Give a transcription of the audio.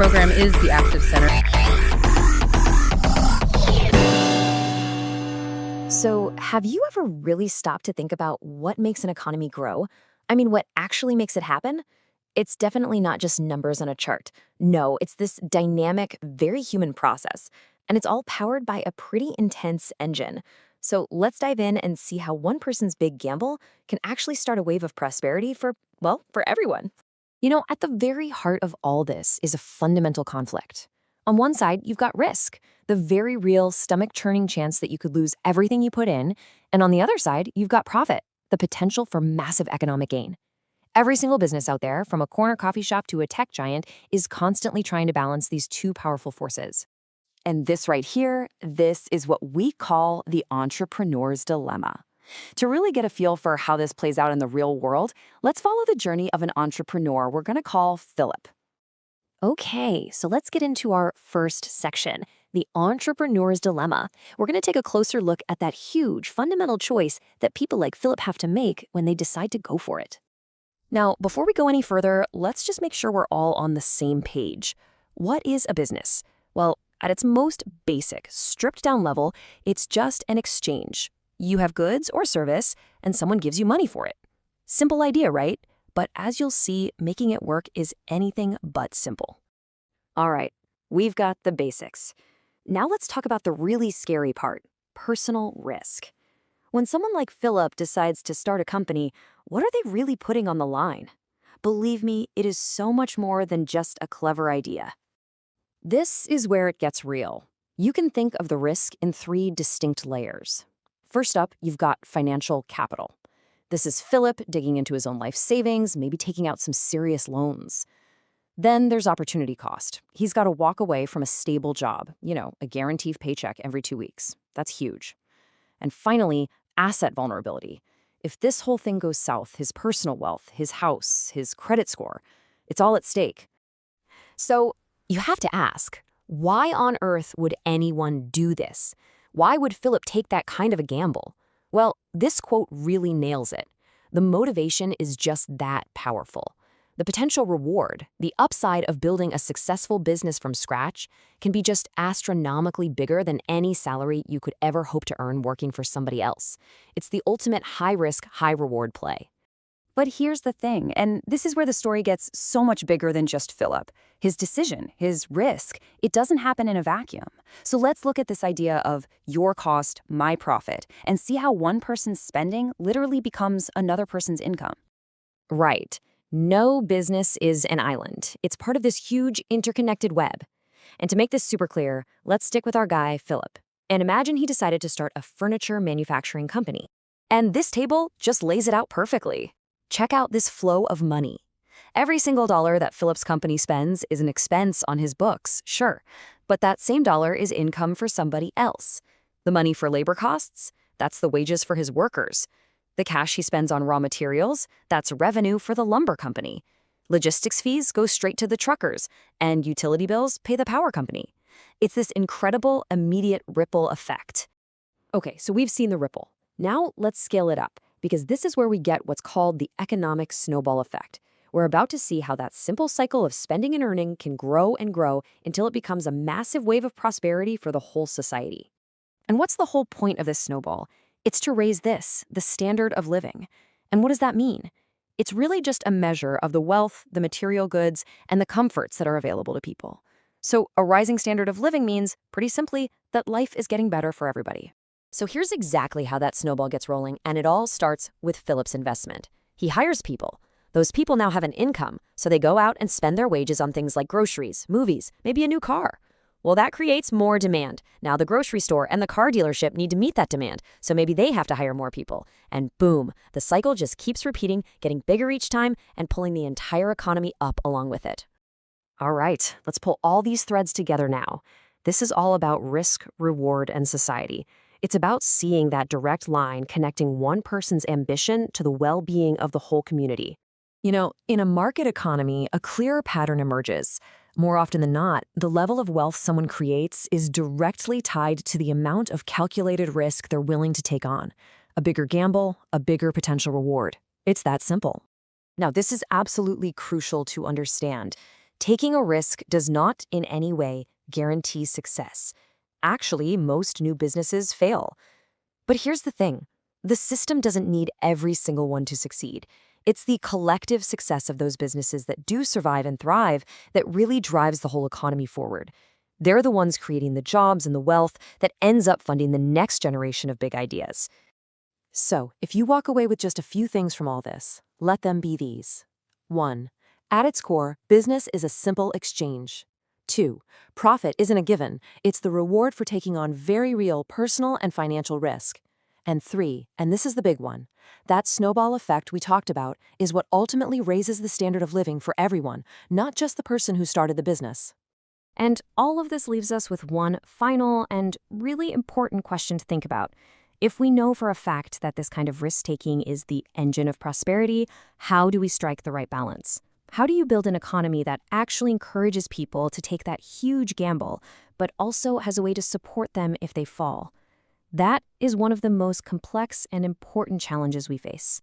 program is the Active Center. So, have you ever really stopped to think about what makes an economy grow? I mean, what actually makes it happen? It's definitely not just numbers on a chart. No, it's this dynamic, very human process. And it's all powered by a pretty intense engine. So, let's dive in and see how one person's big gamble can actually start a wave of prosperity for, well, for everyone. At the very heart of all this is a fundamental conflict. On one side, you've got risk, the very real stomach-churning chance that you could lose everything you put in, and on the other side, you've got profit, the potential for massive economic gain. Every single business out there, from a corner coffee shop to a tech giant, is constantly trying to balance these two powerful forces. And this right here, this is what we call the entrepreneur's dilemma. To really get a feel for how this plays out in the real world, let's follow the journey of an entrepreneur we're going to call Phillip. Okay, so let's get into our first section, the entrepreneur's dilemma. We're going to take a closer look at that huge, fundamental choice that people like Phillip have to make when they decide to go for it. Now, before we go any further, let's just make sure we're all on the same page. What is a business? Well, at its most basic, stripped-down level, it's just an exchange. You have goods or service, and someone gives you money for it. Simple idea, right? But as you'll see, making it work is anything but simple. All right, we've got the basics. Now let's talk about the really scary part, personal risk. When someone like Phillip decides to start a company, what are they really putting on the line? Believe me, it is so much more than just a clever idea. This is where it gets real. You can think of the risk in three distinct layers. First up, you've got financial capital. This is Phillip digging into his own life savings, maybe taking out some serious loans. Then there's opportunity cost. He's got to walk away from a stable job, a guaranteed paycheck every 2 weeks. That's huge. And finally, asset vulnerability. If this whole thing goes south, his personal wealth, his house, his credit score, it's all at stake. So you have to ask, why on earth would anyone do this? Why would Phillip take that kind of a gamble? Well, this quote really nails it. The motivation is just that powerful. The potential reward, the upside of building a successful business from scratch, can be just astronomically bigger than any salary you could ever hope to earn working for somebody else. It's the ultimate high-risk, high-reward play. But here's the thing, and this is where the story gets so much bigger than just Phillip. His decision, his risk, it doesn't happen in a vacuum. So let's look at this idea of your cost, my profit, and see how one person's spending literally becomes another person's income. Right. No business is an island. It's part of this huge interconnected web. And to make this super clear, let's stick with our guy, Phillip. And imagine he decided to start a furniture manufacturing company. And this table just lays it out perfectly. Check out this flow of money. Every single dollar that Phillip's company spends is an expense on his books, sure, but that same dollar is income for somebody else. The money for labor costs, that's the wages for his workers. The cash he spends on raw materials, that's revenue for the lumber company. Logistics fees go straight to the truckers, and utility bills pay the power company. It's this incredible, immediate ripple effect. Okay, so we've seen the ripple. Now let's scale it up, because this is where we get what's called the economic snowball effect. We're about to see how that simple cycle of spending and earning can grow and grow until it becomes a massive wave of prosperity for the whole society. And what's the whole point of this snowball? It's to raise this, the standard of living. And what does that mean? It's really just a measure of the wealth, the material goods, and the comforts that are available to people. So a rising standard of living means, pretty simply, that life is getting better for everybody. So here's exactly how that snowball gets rolling, and it all starts with Phillip's investment. He hires people. Those people now have an income, so they go out and spend their wages on things like groceries, movies, maybe a new car. Well, that creates more demand. Now the grocery store and the car dealership need to meet that demand, so maybe they have to hire more people. And boom, the cycle just keeps repeating, getting bigger each time, and pulling the entire economy up along with it. All right, let's pull all these threads together now. This is all about risk, reward, and society. It's about seeing that direct line connecting one person's ambition to the well-being of the whole community. In a market economy, a clearer pattern emerges. More often than not, the level of wealth someone creates is directly tied to the amount of calculated risk they're willing to take on. A bigger gamble, a bigger potential reward. It's that simple. Now, this is absolutely crucial to understand. Taking a risk does not in any way guarantee success. Actually, most new businesses fail. But here's the thing. The system doesn't need every single one to succeed. It's the collective success of those businesses that do survive and thrive that really drives the whole economy forward. They're the ones creating the jobs and the wealth that ends up funding the next generation of big ideas. So, if you walk away with just a few things from all this, let them be these. 1. At its core, business is a simple exchange. 2. Profit isn't a given, it's the reward for taking on very real personal and financial risk. And 3, and this is the big one, that snowball effect we talked about is what ultimately raises the standard of living for everyone, not just the person who started the business. And all of this leaves us with one final and really important question to think about. If we know for a fact that this kind of risk-taking is the engine of prosperity, how do we strike the right balance? How do you build an economy that actually encourages people to take that huge gamble, but also has a way to support them if they fall? That is one of the most complex and important challenges we face.